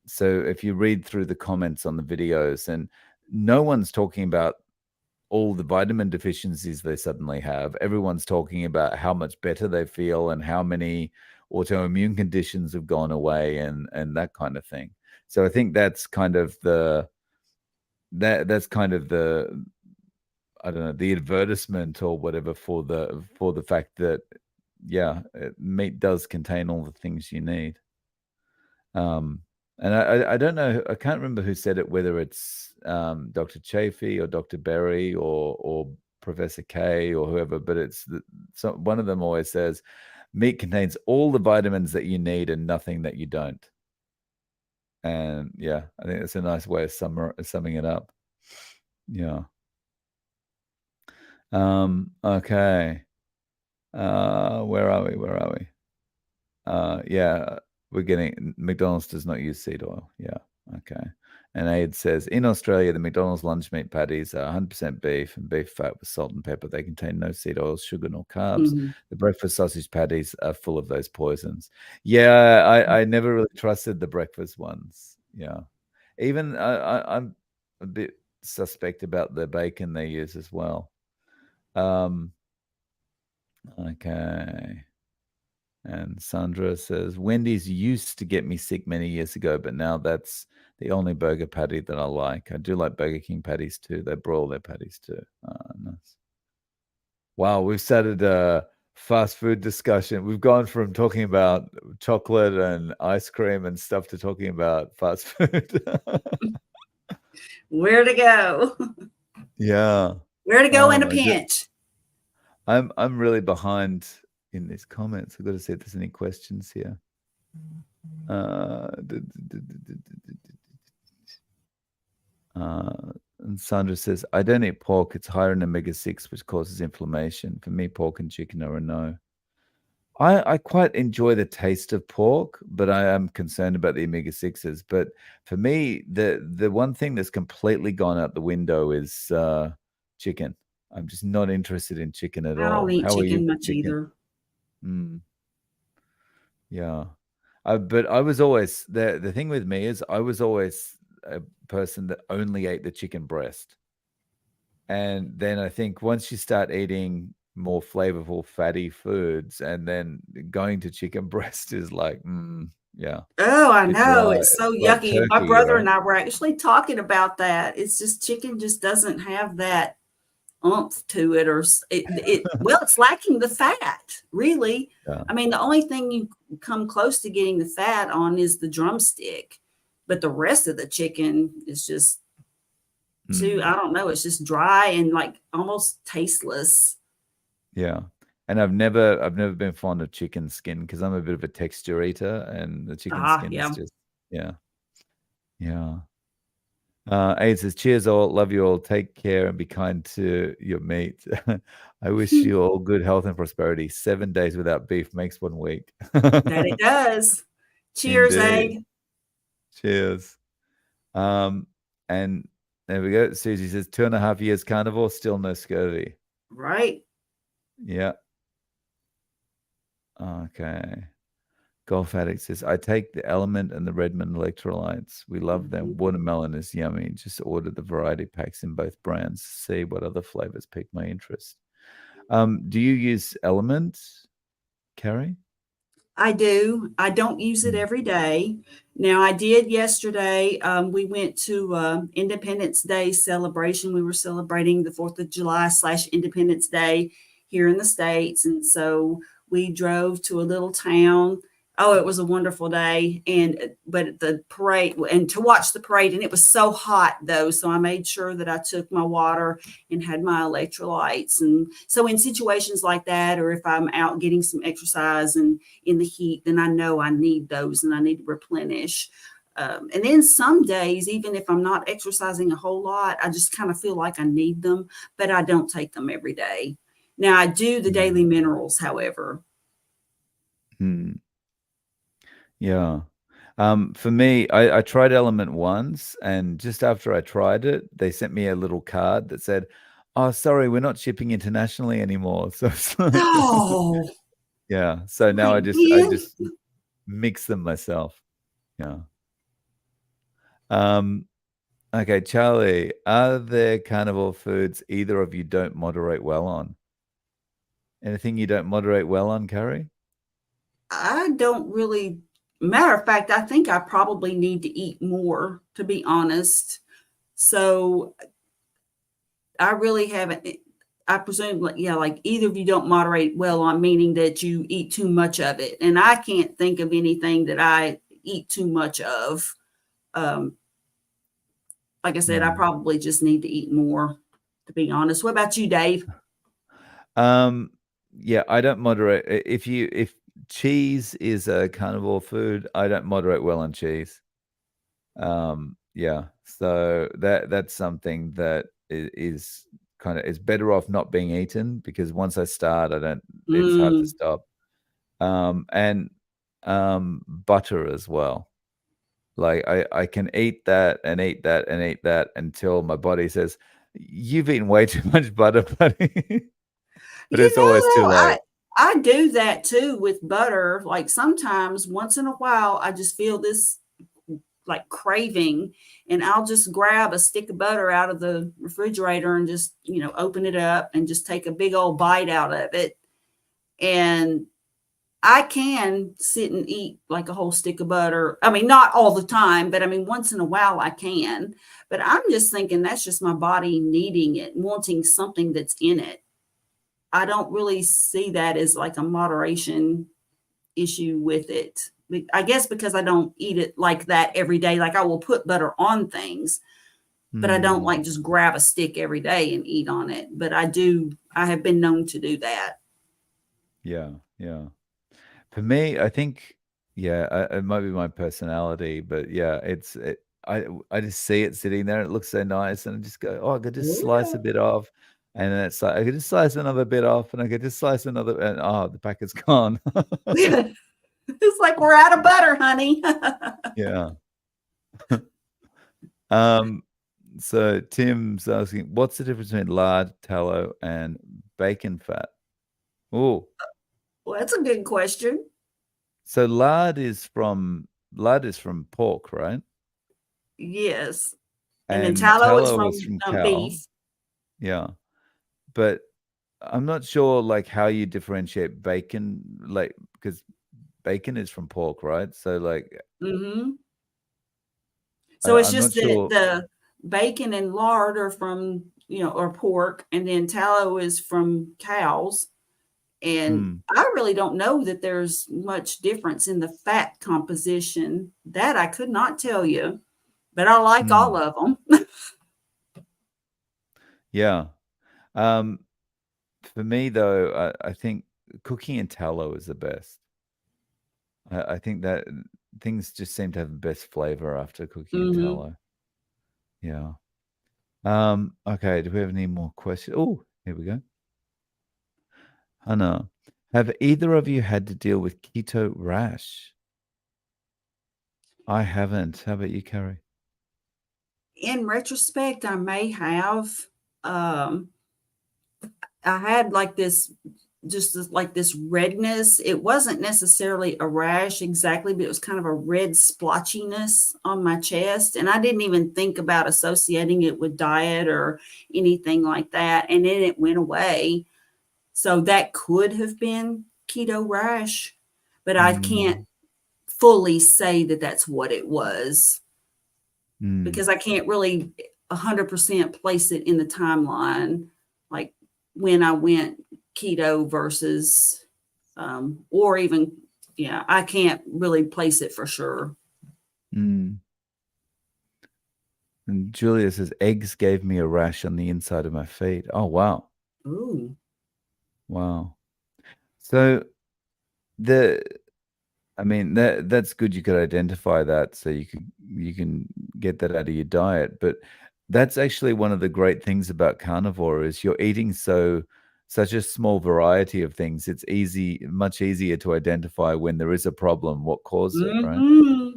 So if you read through the comments on the videos, and no one's talking about all the vitamin deficiencies they suddenly have. Everyone's talking about how much better they feel and how many autoimmune conditions have gone away and that kind of thing. So I think that's kind of the I don't know, the advertisement or whatever for the fact that meat does contain all the things you need. And I don't know, I can't remember who said it, whether it's Dr. Chafee or Dr. Berry or Professor K or whoever, but so one of them always says meat contains all the vitamins that you need and nothing that you don't. And yeah, I think that's a nice way of summing it up. Yeah. Okay. Where are we? Yeah, we're getting McDonald's does not use seed oil. Yeah. Okay. And Aid says in Australia, the McDonald's lunch meat patties are 100% beef and beef fat with salt and pepper. They contain no seed oils, sugar, nor carbs. Mhm. The breakfast sausage patties are full of those poisons. Yeah, I never really trusted the breakfast ones. Yeah. Even I'm a bit suspect about the bacon they use as well. Okay. And Sandra says, Wendy's used to get me sick many years ago, but now that's the only burger patty that I like. I do like Burger King patties too. They broil their patties too. Nice. Wow, we've started a fast food discussion. We've gone from talking about chocolate and ice cream and stuff to talking about fast food. Where to go? Yeah. Where to go in a I do. pinch? I'm really behind in these comments. I've got to see if there's any questions here. And Sandra says, I don't eat pork. It's higher in omega-6, which causes inflammation. For me, pork and chicken are a no. I quite enjoy the taste of pork, but I am concerned about the omega-6s. But for me, the one thing that's completely gone out the window is chicken. I'm just not interested in chicken at I don't all. eat How are you chicken with much chicken? either. Yeah. But I was always the thing with me is I was always a person that only ate the chicken breast. And then I think once you start eating more flavorful, fatty foods, and then going to chicken breast is like, yeah, Oh, I it's know. It's so like yucky. My turkey, brother and I were actually talking about that. It's just chicken just doesn't have that oomph to it, or well, it's lacking the fat, really. Yeah. I mean, the only thing you come close to getting the fat on is the drumstick, but the rest of the chicken is just too, I don't know, it's just dry and like almost tasteless. Yeah. And I've never been fond of chicken skin because I'm a bit of a texture eater, and the chicken skin is Yeah. just yeah. Yeah. Aid says, cheers all, love you all, take care and be kind to your meat. I wish you all good health and prosperity. 7 days without beef makes 1 week. That it does. Cheers, Indeed. Aid. Cheers. And there we go. Susie says 2.5 years carnivore, still no scurvy. Right. Yeah. Okay. Golf Addict says, I take the Element and the Redmond electrolytes. We love them. Watermelon is yummy. Just ordered the variety packs in both brands. See what other flavors pique my interest. Do you use Element, Carrie? I do. I don't use it every day. Now, I did yesterday. We went to Independence Day celebration. We were celebrating the 4th of July / Independence Day here in the States. And so we drove to a little town. Oh, it was a wonderful day. But the parade, and to watch the parade, and it was so hot though. So I made sure that I took my water and had my electrolytes. And so in situations like that, or if I'm out getting some exercise and in the heat, then I know I need those and I need to replenish. And then some days, even if I'm not exercising a whole lot, I just kind of feel like I need them, but I don't take them every day. Now, I do the daily minerals, however. Yeah. For me, I tried Element once, and just after I tried it, they sent me a little card that said, "Oh, sorry, we're not shipping internationally anymore." So it's like, Oh, yeah. So now I again? just mix them myself. Yeah. Um, Okay, Charlie, are there carnivore foods either of you don't moderate well on? Anything you don't moderate well on, Carrie? I don't really, matter of fact, I think I probably need to eat more, to be honest. So I really haven't, I presume, like, yeah, like either of you don't moderate well on, meaning that you eat too much of it. And I can't think of anything that I eat too much of. Um, like I said, I Hmm. probably just need to eat more, to be honest. What about you, Dave? Um, yeah, I don't moderate. If cheese is a carnivore food, I don't moderate well on cheese. Yeah, so that's something that is kind of is better off not being eaten because once I start, I don't. It's hard to Mm. stop. And butter as well. Like I can eat that and eat that and eat that until my body says, "You've eaten way too much butter, buddy." But You it's always too know, late. I do that too with butter. Like sometimes, once in a while, I just feel this like craving, and I'll just grab a stick of butter out of the refrigerator and just, open it up and just take a big old bite out of it. And I can sit and eat like a whole stick of butter. I mean, not all the time, but I mean, once in a while I can. But I'm just thinking that's just my body needing it, wanting something that's in it. I don't really see that as like a moderation issue with it. I guess because I don't eat it like that every day. Like I will put butter on things, but I don't Hmm. like just grab a stick every day and eat on it. But I have been known to do that. Yeah, yeah. For me, I think, yeah, it might be my personality, but yeah, I just see it sitting there. It looks so nice, and I just go, oh, I could just slice a Yeah. bit off, and then it's like I could just slice another bit off, and I could just slice another, and oh, the packet's gone. It's like we're out of butter, honey. Yeah. Um. So Tim's asking, what's the difference between lard, tallow, and bacon fat? Oh, Well, that's a good question. so lard is from pork, right? Yes. And then And tallow is tallow is from from cow. beef. Yeah. But I'm not sure like how you differentiate bacon, like because bacon is from pork, right? So like Hmm. So it's I'm not just that sure. the bacon and lard are from, or pork, and then tallow is from cows. And Hmm. I really don't know that there's much difference in the fat composition. That I could not tell you, but I like all Hmm. of them. Yeah. Um, for me though, I think cooking in tallow is the best. I think that things just seem to have the best flavor after cooking in Hmm. tallow. Yeah. Okay, do we have any more questions? Oh, here we go. Hannah, have either of you had to deal with keto rash? I haven't. How about you, Carrie? In retrospect, I may have. Um, I had like this, like this redness. It wasn't necessarily a rash exactly, but it was kind of a red splotchiness on my chest. And I didn't even think about associating it with diet or anything like that. And then it went away. So that could have been keto rash, but I can't Mm, fully say that that's what it was mm, because I can't really 100% place it in the timeline, like when I went keto versus, or even, yeah, I can't really place it for sure. mm. And Julia says, eggs gave me a rash on the inside of my feet. Oh, wow. Ooh. Wow. So the I mean that's good you could identify that so you can get that out of your diet. But that's actually one of the great things about carnivore is you're eating such a small variety of things. It's much easier to identify when there is a problem, what caused it, right? Hmm.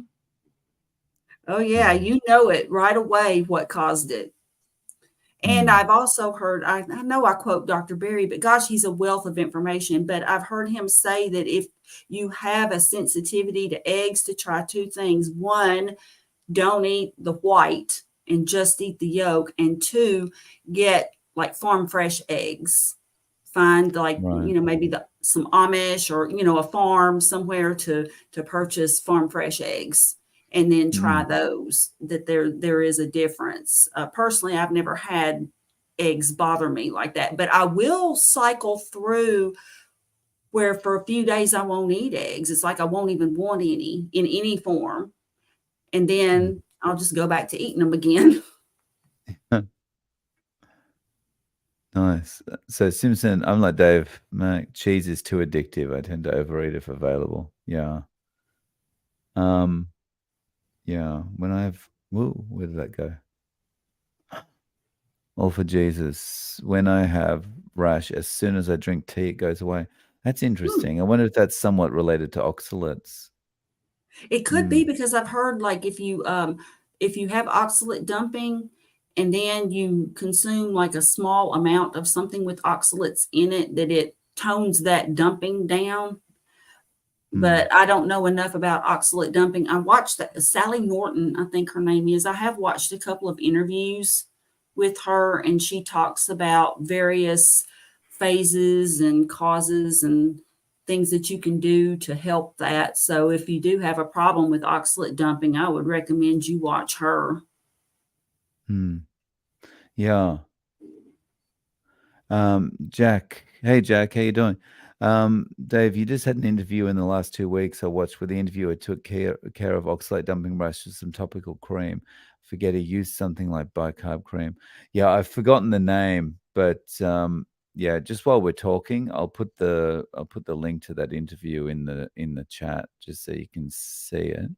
Oh, yeah, Mm, you know it right away what caused it. And mm, I've also heard, I know I quote Dr. Berry, but gosh, he's a wealth of information. But I've heard him say that if you have a sensitivity to eggs, to try two things. One, don't eat the white. and just eat the yolk, and two, get like farm fresh eggs. Find like, Right. maybe some Amish or, a farm somewhere to purchase farm fresh eggs, and then try Mm. those. That there is a difference. Personally, I've never had eggs bother me like that, but I will cycle through where for a few days I won't eat eggs. It's like I won't even want any in any form, and Mm. then I'll just go back to eating them again. Nice. So Simpson, I'm like Dave. Cheese is too addictive. I tend to overeat if available. Yeah. Um. Yeah. When I've whoa, where did that go? All for Jesus. When I have rash, as soon as I drink tea, it goes away. That's Hmm. interesting. I wonder if that's somewhat related to oxalates. It could be Mm. because I've heard like if you have oxalate dumping and then you consume like a small amount of something with oxalates in it, that it tones that dumping down. Mm. But I don't know enough about oxalate dumping. I watched that Sally Norton, I think her name is. I have watched a couple of interviews with her, and she talks about various phases and causes and things that you can do to help that. So if you do have a problem with oxalate dumping, I would recommend you watch her. Mm. Yeah. Jack. Hey, Jack. How you doing? Dave, you just had an interview in the last 2 weeks I watched where the interviewer took care of oxalate dumping rash with some topical cream. Forget he used something like bicarb cream. Yeah, I've forgotten the name, but yeah, just while we're talking, I'll put the link to that interview in the chat just so you can see it.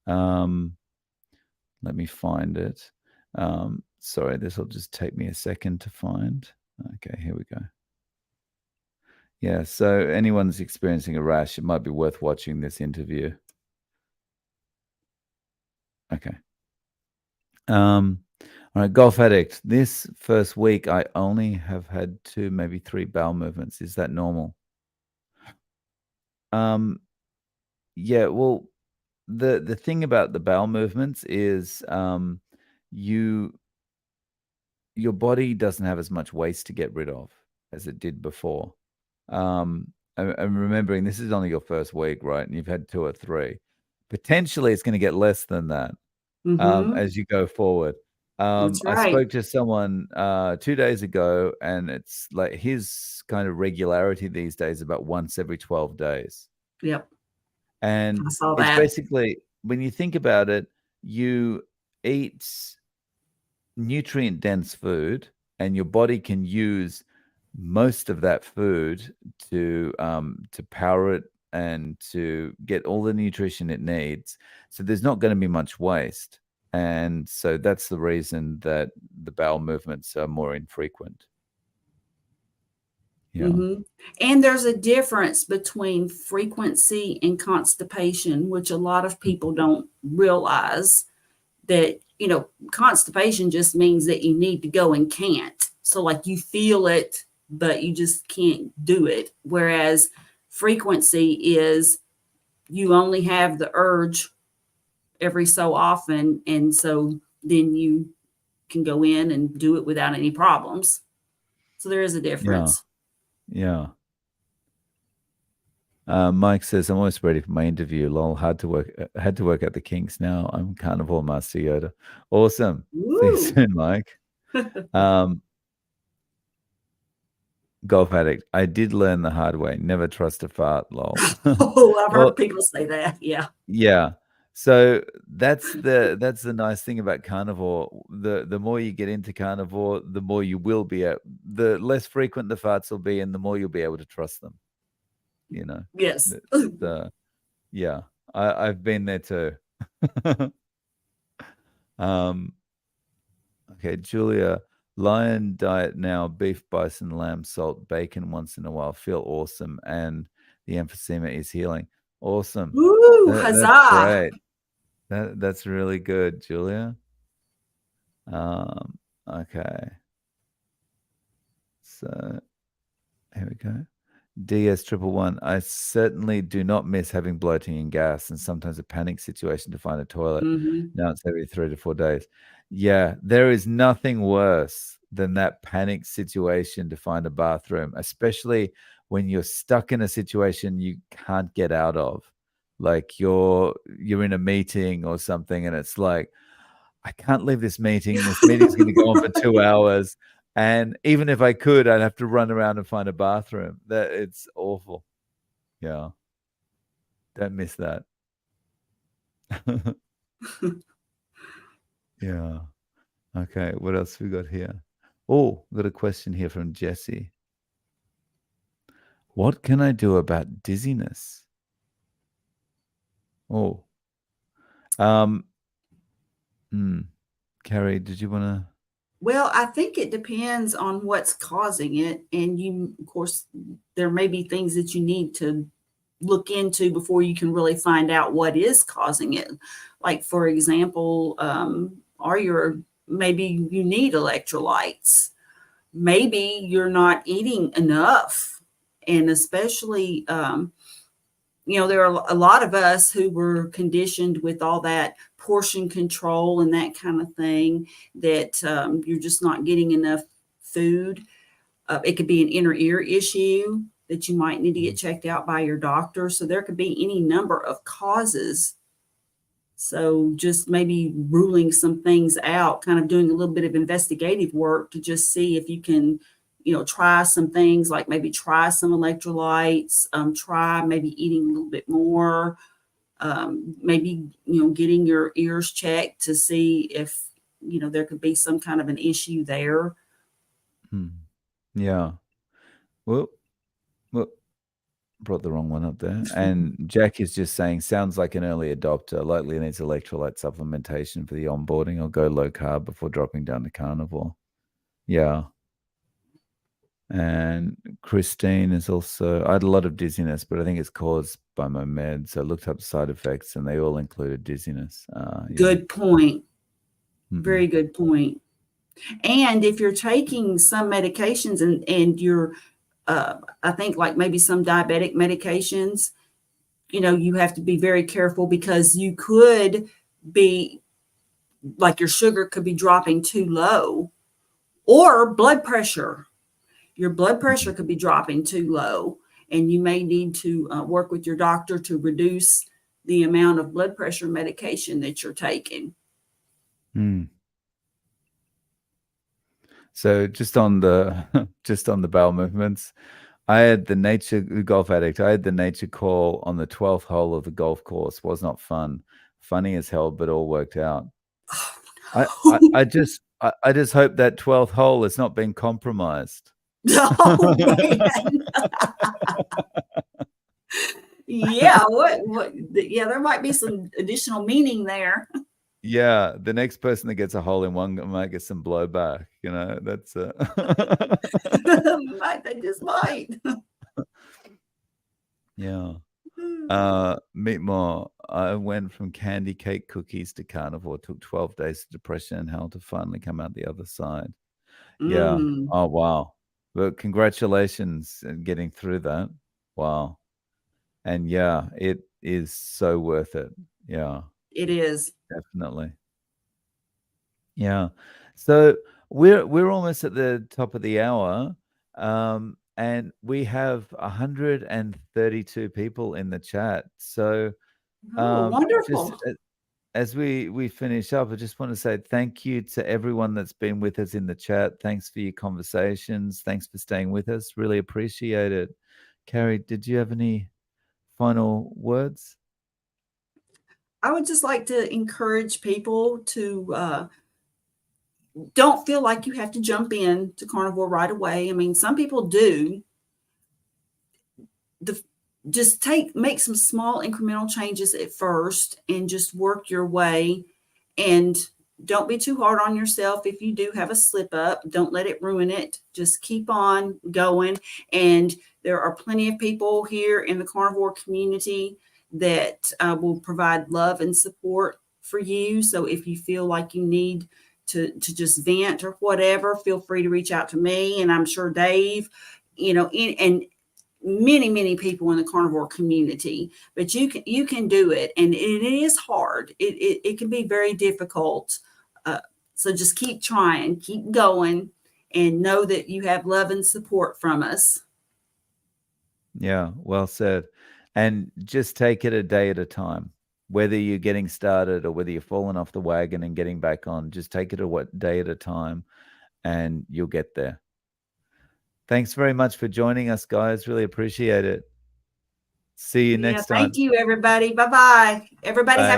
Um, Let me find it. Sorry, this will just take me a second to find. Okay, here we go. Yeah, so anyone's experiencing a rash, it might be worth watching this interview. Okay. All right, golf addict. This first week, I only have had two, maybe three bowel movements. Is that normal? Um, yeah. Well, the thing about the bowel movements is, you your body doesn't have as much waste to get rid of as it did before. I'm remembering this is only your first week, right? And you've had two or three. Potentially, it's going to get less than that Mm-hmm. as you go forward. That's I right. spoke to someone 2 days ago, and it's like his kind of regularity these days about once every 12 days. Yep. And I saw it's that. basically, when you think about it, you eat nutrient dense food, and your body can use most of that food to power it and to get all the nutrition it needs. So there's not going to be much waste, and so that's the reason that the bowel movements are more infrequent. Yeah. Hmm. And there's a difference between frequency and constipation, which a lot of people don't realize. That, constipation just means that you need to go and can't. So, like, you feel it, but you just can't do it. Whereas frequency is you only have the urge every so often. And so then you can go in and do it without any problems. So, there is a Yeah. difference. Yeah. Mike says, "I'm almost ready for my interview. Lol, had to work out the kinks. Now I'm Carnivore Master Yoda. Awesome. See you Woo! soon, Mike. Um, Golf addict. I did learn the hard way. Never trust a fart. Lol. Oh, I've Well, heard people say that. Yeah. yeah. So that's the nice thing about carnivore. The more you get into carnivore, the more you will be at the less frequent the farts will be, and the more you'll be able to trust them. You know. Yes. The Yeah. I've been there too. um. Okay, Julia. Lion diet now: beef, bison, lamb, salt, bacon once in a while. Feel awesome, and the emphysema is healing. Awesome. Woo! That's Huzzah! great. That's really good, Julia. Um, okay. So here we go. DS111. I certainly do not miss having bloating and gas, and sometimes a panic situation to find a toilet. Mhm. Now it's every 3 to 4 days. Yeah, there is nothing worse than that panic situation to find a bathroom, especially when you're stuck in a situation you can't get out of. Like you're in a meeting or something, and it's like, I can't leave this meeting. This meeting's going to go on for 2 hours. And even if I could, I'd have to run around and find a bathroom. That it's awful. Yeah. Don't miss that. Yeah. Okay. What else we got here? Oh, got a question here from Jesse. What can I do about dizziness? Oh. Um, Carrie, did you want to? Well, I think it depends on what's causing it, and you, of course, there may be things that you need to look into before you can really find out what is causing it. Like, for example, are your maybe you need electrolytes. Maybe you're not eating enough, and especially there are a lot of us who were conditioned with all that portion control and that kind of thing that you're just not getting enough food. It could be an inner ear issue that you might need to get checked out by your doctor. So there could be any number of causes. So just maybe ruling some things out, kind of doing a little bit of investigative work to just see if you can, try some things like maybe try some electrolytes, try maybe eating a little bit more, maybe, getting your ears checked to see if, there could be some kind of an issue there. Yeah. Well, brought the wrong one up there. And Jack is just saying, sounds like an early adopter, likely needs electrolyte supplementation for the onboarding or go low carb before dropping down to carnivore. Yeah. And Christine is also, I had a lot of dizziness, but I think it's caused by my meds. So I looked up side effects and they all included dizziness. Yeah. Good point. Mm-mm. Very good point. And if you're taking some medications and you're, I think like maybe some diabetic medications, you have to be very careful because you could be like your sugar could be dropping too low, or blood pressure. Your blood pressure could be dropping too low, and you may need to work with your doctor to reduce the amount of blood pressure medication that you're taking. So just on the just on the bowel movements, I had the golf addict. I had the nature call on the 12th hole of the golf course. Was not fun. Funny as hell, but all worked out. I just hope that 12th hole has not been compromised. Oh man. Yeah, what yeah, there might be some additional meaning there. Yeah, the next person that gets a hole in one might get some blowback. That's They just might. Yeah. Meet more. I went from candy cake cookies to carnivore. Took 12 days of depression and hell to finally come out the other side. Yeah. Oh, wow. But congratulations in getting through that. Wow. And yeah, it is so worth it. Yeah. It is. Definitely. Yeah. So we're almost at the top of the hour. And we have 132 people in the chat. So Oh, wonderful. just as we finish up, I just want to say thank you to everyone that's been with us in the chat. Thanks for your conversations. Thanks for staying with us. Really appreciate it. Carrie, did you have any final words? I would just like to encourage people to don't feel like you have to jump in to carnivore right away. I mean, some people do. Just make some small incremental changes at first and just work your way, and don't be too hard on yourself. If you do have a slip up, don't let it ruin it. Just keep on going. And there are plenty of people here in the carnivore community that will provide love and support for you. So if you feel like you need to just vent or whatever, feel free to reach out to me. And I'm sure Dave, and many people in the carnivore community, but you can do it, and it is hard. It can be very difficult. So just keep trying, keep going, and know that you have love and support from us. Yeah, well said. And just take it a day at a time. Whether you're getting started or whether you're falling off the wagon and getting back on, just take it a day at a time and you'll get there. Thanks very much for joining us, guys. Really appreciate it. See you Yeah, next thank time. you, everybody. Bye bye. Everybody have a Bye.